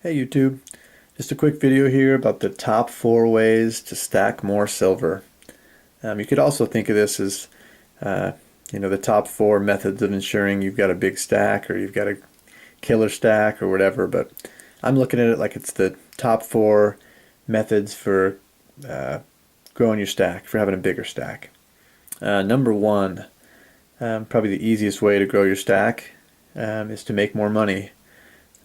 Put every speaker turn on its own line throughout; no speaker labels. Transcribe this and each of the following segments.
Hey YouTube, just a quick video here about the top 4 ways to stack more silver. You could also think of this as, uh, the top 4 methods of ensuring you've got a big stack or you've got a killer stack or whatever, but I'm looking at it like it's the top 4 methods for uh, growing your stack, for having a bigger stack. Number one, probably the easiest way to grow your stack is to make more money.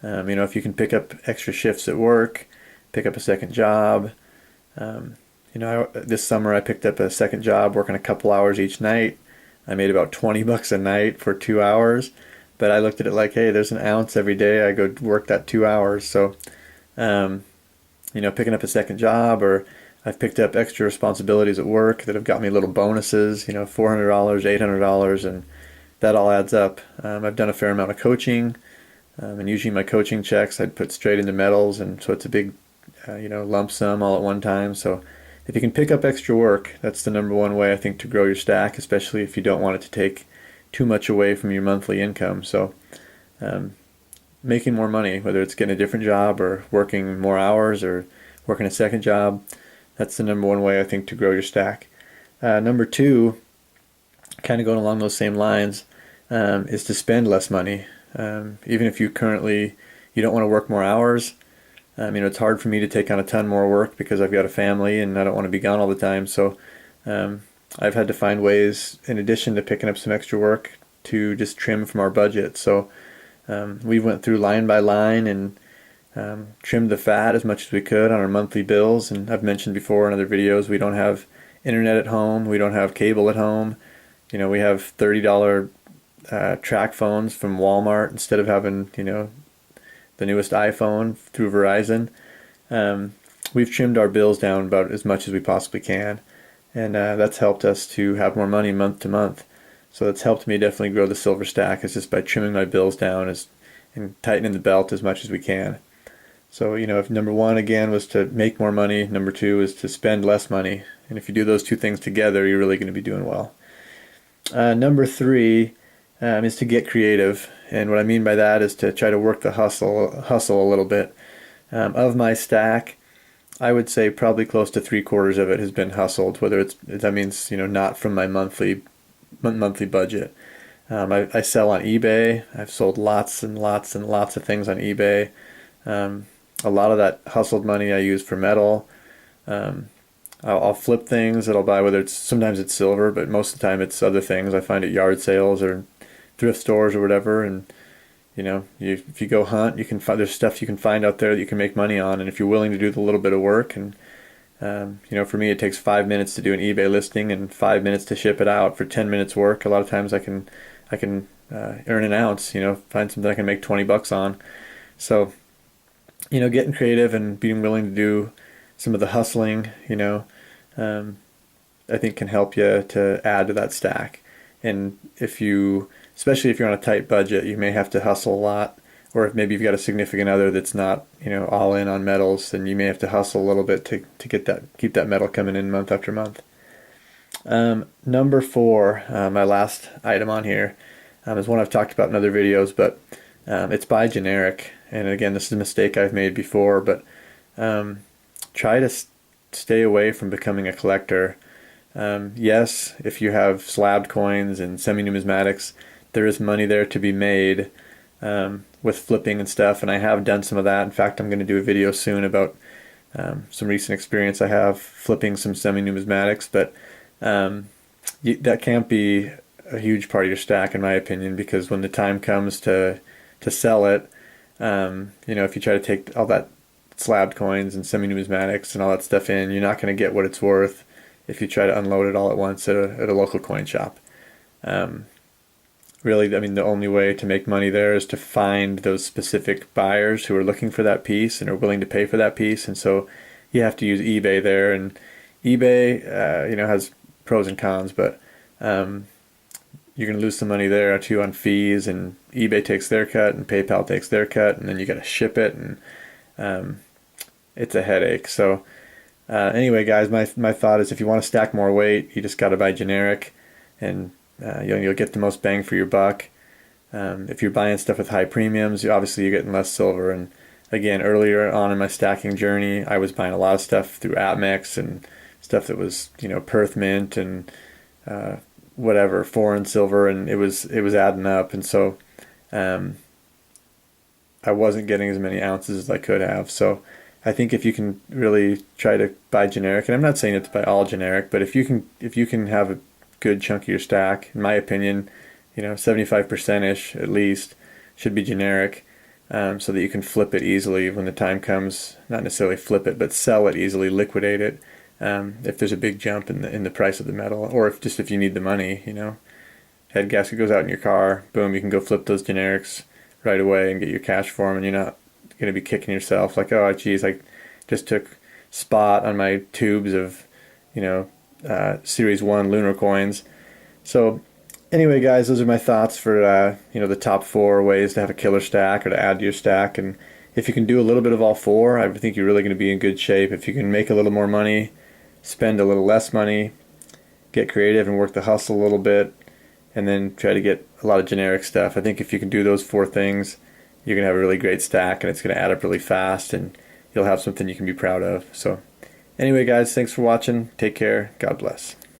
If you can pick up extra shifts at work, pick up a second job. This summer I picked up a second job working a couple hours each night. I made about 20 bucks a night for 2 hours, but I looked at it like, hey, there's an ounce every day I go work that 2 hours. So, um, picking up a second job, or I've picked up extra responsibilities at work that have got me little bonuses, $400, $800, and that all adds up. I've done a fair amount of coaching. And usually my coaching checks I'd put straight into metals, and so it's a big, lump sum all at one time. So if you can pick up extra work, that's the number one way I think to grow your stack, especially if you don't want it to take too much away from your monthly income. So um, making more money, whether it's getting a different job or working more hours or working a second job, that's the number one way I think to grow your stack. Number two, kind of going along those same lines, is to spend less money. Even if you don't want to work more hours. It's hard for me to take on a ton more work because I've got a family and I don't want to be gone all the time. So um, I've had to find ways, in addition to picking up some extra work, to just trim from our budget. So we went through line by line and trimmed the fat as much as we could on our monthly bills. And I've mentioned before in other videos, we don't have internet at home, we don't have cable at home. We have $30 track phones from Walmart instead of having, the newest iPhone through Verizon. We've trimmed our bills down about as much as we possibly can, and that's helped us to have more money month to month. So that's helped me definitely grow the silver stack, is just by trimming my bills down and tightening the belt as much as we can. So, if number one again was to make more money, number two is to spend less money. And if you do those two things together, you're really going to be doing well. Number three is to get creative, and what I mean by that is to try to work the hustle a little bit. Of my stack, I would say probably close to 3/4 of it has been hustled. Whether that means not from my monthly budget. I sell on eBay. I've sold lots and lots and lots of things on eBay. A lot of that hustled money I use for metal. Um, I'll flip things that I'll buy, whether sometimes it's silver, but most of the time it's other things I find at yard sales or thrift stores or whatever. And if you go hunt, you can find there's stuff you can find out there that you can make money on. And if you're willing to do the little bit of work, and for me it takes 5 minutes to do an eBay listing and 5 minutes to ship it out for 10 minutes work. A lot of times I can earn an ounce. Find something I can make 20 bucks on. So getting creative and being willing to do some of the hustling, um, I think can help you to add to that stack. And especially if you're on a tight budget, you may have to hustle a lot. Or if maybe you've got a significant other that's not, all in on metals, then you may have to hustle a little bit to keep that metal coming in month after month. Number four, my last item on here, is one I've talked about in other videos, but it's buy generic. And again, this is a mistake I've made before, but try to stay away from becoming a collector. Yes, if you have slabbed coins and semi-numismatics, there is money there to be made with flipping and stuff, and I have done some of that. In fact, I'm going to do a video soon about some recent experience I have flipping some semi-numismatics, but that can't be a huge part of your stack, in my opinion, because when the time comes to sell it, if you try to take all that slabbed coins and semi-numismatics and all that stuff in, you're not going to get what it's worth if you try to unload it all at once at a local coin shop. Really, I mean, the only way to make money there is to find those specific buyers who are looking for that piece and are willing to pay for that piece. And so you have to use eBay there. And eBay, has pros and cons, but you're going to lose some money there too on fees, and eBay takes their cut and PayPal takes their cut, and then you got to ship it, and it's a headache. So anyway, guys, my thought is if you want to stack more weight, you just got to buy generic, and you'll get the most bang for your buck. If you're buying stuff with high premiums, obviously you're getting less silver, and again, earlier on in my stacking journey, I was buying a lot of stuff through AppMex and stuff that was, Perth Mint and uh, whatever, foreign silver, and it was adding up, and so um, I wasn't getting as many ounces as I could have. So I think if you can really try to buy generic, and I'm not saying you have to buy all generic, but if you can have a good chunk of your stack, in my opinion, 75% ish at least should be generic, so that you can flip it easily when the time comes. Not necessarily flip it, but sell it easily, liquidate it. If there's a big jump in the price of the metal, or if you need the money, head gasket goes out in your car, boom, you can go flip those generics right away and get your cash for them, and you're not going to be kicking yourself like, oh, geez, I just took spot on my tubes of, Series 1 lunar coins. So anyway, guys, those are my thoughts for, the top 4 ways to have a killer stack or to add to your stack. And if you can do a little bit of all 4, I think you're really going to be in good shape. If you can make a little more money, spend a little less money, get creative and work the hustle a little bit, and then try to get a lot of generic stuff. I think if you can do those 4 things, you're going to have a really great stack, and it's going to add up really fast, and you'll have something you can be proud of. So anyway, guys, thanks for watching. Take care. God bless.